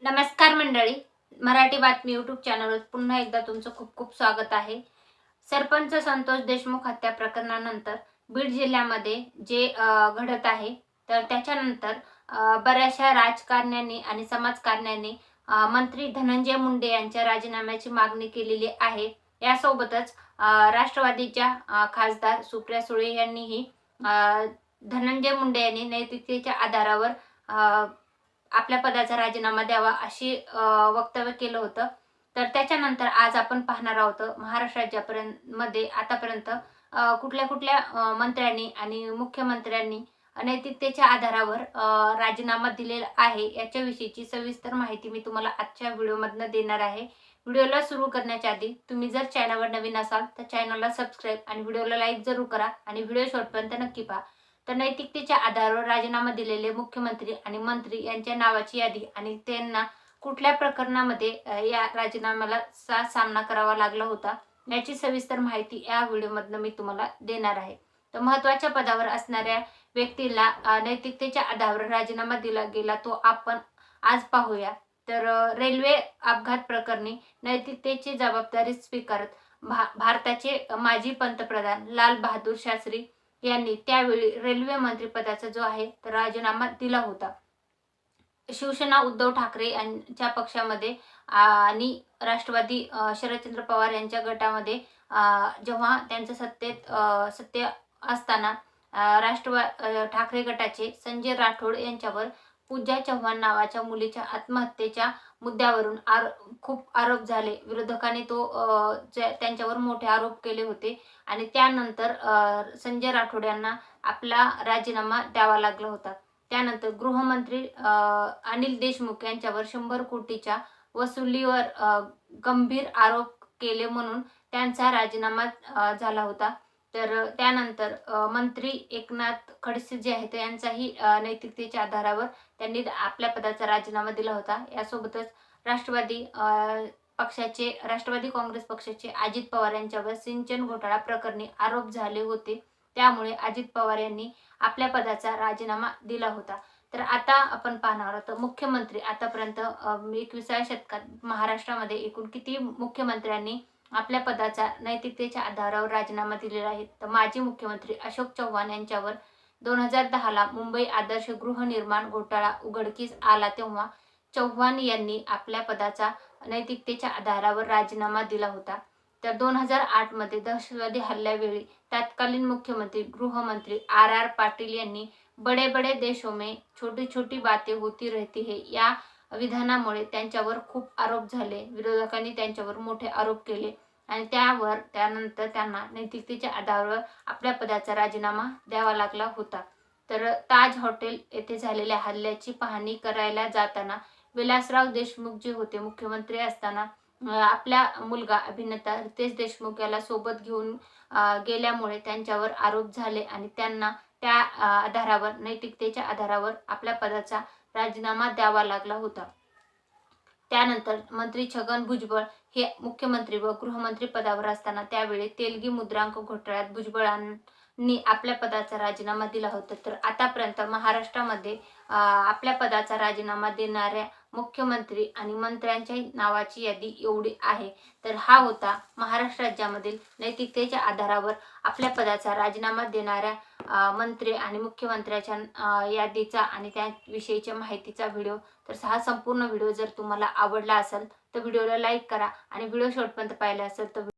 नमस्कार मंडळी, मराठी बातमी यूट्यूब चॅनलवर पुन्हा एकदा तुमचं खूप खूप स्वागत आहे. सरपंच संतोष देशमुख हत्या प्रकरणानंतर बीड जिल्ह्यामध्ये जे घडत आहे, तर त्याच्यानंतर बऱ्याचशा राजकारण्यांनी आणि समाजकारण्यांनी मंत्री धनंजय मुंडे यांच्या राजीनाम्याची मागणी केलेली आहे. यासोबतच राष्ट्रवादीच्या खासदार सुप्रिया सुळे यांनीही धनंजय मुंडे यांनी नैतिकतेच्या आधारावर आपल्या पदाचा राजीनामा द्यावा अशी वक्तव्य केलं होतं. तर त्याच्यानंतर आज आपण पाहणार आहोत महाराष्ट्र राज्यापर्यंत मध्ये आतापर्यंत कुठल्या कुठल्या मंत्र्यांनी आणि मुख्यमंत्र्यांनी नैतिकतेच्या आधारावर राजीनामा दिलेला आहे याच्याविषयीची सविस्तर माहिती मी तुम्हाला आजच्या व्हिडिओमधनं देणार आहे. व्हिडिओला सुरू करण्याच्या आधी तुम्ही जर चॅनलवर नवीन असाल तर चॅनलला सबस्क्राईब आणि व्हिडिओला लाईक जरूर करा आणि व्हिडिओ शेवटपर्यंत नक्की पहा. तर नैतिकतेच्या आधारावर राजीनामा दिलेले मुख्यमंत्री आणि मंत्री यांच्या नावाची यादी आणि त्यांना कुठल्या प्रकरणामध्ये या राजीनाम्याला सामना करावा लागला होता याची सविस्तर माहिती या व्हिडिओमधनं मी तुम्हाला देणार आहे. तर महत्त्वाच्या पदावर असणाऱ्या व्यक्तीला नैतिकतेच्या आधारावर राजीनामा दिला गेला तो आपण आज पाहूया. तर रेल्वे अपघात प्रकरणी नैतिकतेची जबाबदारी स्वीकारत भारताचे माजी पंतप्रधान लाल बहादूर शास्त्री यांनी त्यावेळी रेल्वे मंत्रिपदाचा जो आहे तर राजीनामा दिला होता. शिवसेना उद्धव ठाकरे यांच्या पक्षामध्ये आणि राष्ट्रवादी शरदचंद्र पवार यांच्या गटामध्ये जेव्हा त्यांचं सत्य असताना ठाकरे गटाचे संजय राठोड यांच्यावर पूजा चव्हाण नावाच्या मुलीच्या आत्महत्येच्या मुद्द्यावरून खूप आरोप झाले. विरोधकांनी त्यांच्यावर मोठे आरोप केले होते आणि त्यानंतर संजय राठोड यांना आपला राजीनामा द्यावा लागला होता. त्यानंतर गृहमंत्री अनिल देशमुख यांच्यावर 100 कोटीच्या वसुलीवर गंभीर आरोप केले म्हणून त्यांचा राजीनामा झाला होता. तर त्यानंतर मंत्री एकनाथ खडसे जे आहेत यांचाही नैतिकतेच्या आधारावर त्यांनी आपल्या पदाचा राजीनामा दिला होता. यासोबतच राष्ट्रवादी काँग्रेस पक्षाचे अजित पवार यांच्यावर सिंचन घोटाळा प्रकरणी आरोप झाले होते. त्यामुळे अजित पवार यांनी आपल्या पदाचा राजीनामा दिला होता. तर आता आपण पाहणार आहोत मुख्यमंत्री आतापर्यंत 21व्या शतकात महाराष्ट्रामध्ये एकूण किती मुख्यमंत्र्यांनी आपल्या पदाचा नैतिकतेच्या आधारावर राजीनामा दिलेला आहे. तर माजी मुख्यमंत्री अशोक चव्हाण यांच्यावर 2010ला मुंबई आदर्श गृहनिर्माण घोटाळा उघडकीस आला तेव्हा चव्हाण यांनी आपल्या पदाचा नैतिकतेच्या आधारावर राजीनामा दिला होता. तर 2008 मध्ये दहशतवादी हल्ल्यावेळी तत्कालीन मुख्यमंत्री गृहमंत्री RR पाटील यांनी बडे बडे देशों में छोटी छोटी बातें होती रहती है या विधानामुळे त्यांच्यावर खूप आरोप झाले. विरोधकांनी त्यांच्यावर मोठे आरोप केले आणि त्यानंतर त्यांना नैतिकतेच्या आधारावर आपल्या पदाचा राजीनामा द्यावा लागला होता. तर ताज हॉटेल येथे झालेल्या हल्ल्याची पाहणी करायला जाताना विलासराव देशमुख जे होते मुख्यमंत्री असताना आपला मुलगा अभिनेता रितेश देशमुख याला सोबत घेऊन गेल्यामुळे त्यांच्यावर आरोप झाले आणि त्यांना त्या आधारावर नैतिकतेच्या आधारावर आपल्या पदाचा राजीनामा द्यावा लागला होता. त्यानंतर मंत्री छगन भुजबळ हे मुख्यमंत्री व गृहमंत्री पदावर असताना त्यावेळी तेलगी मुद्रांक घोटाळ्यात भुजबळांनी आपल्या पदाचा राजीनामा दिला होता. तर आतापर्यंत महाराष्ट्रामध्ये आपल्या पदाचा राजीनामा देणाऱ्या मुख्यमंत्री आणि मंत्र्यांच्या नावाची यादी एवढी आहे. तर हा होता महाराष्ट्र राज्यामधील नैतिकतेच्या आधारावर आपल्या पदाचा राजीनामा देणाऱ्या मंत्री आणि मुख्यमंत्र्याच्या यादीचा आणि त्याविषयीच्या माहितीचा व्हिडिओ. तर हा संपूर्ण व्हिडिओ जर तुम्हाला आवडला असेल तर व्हिडिओला लाईक करा आणि व्हिडिओ शेवटपर्यंत पाहिला असेल तर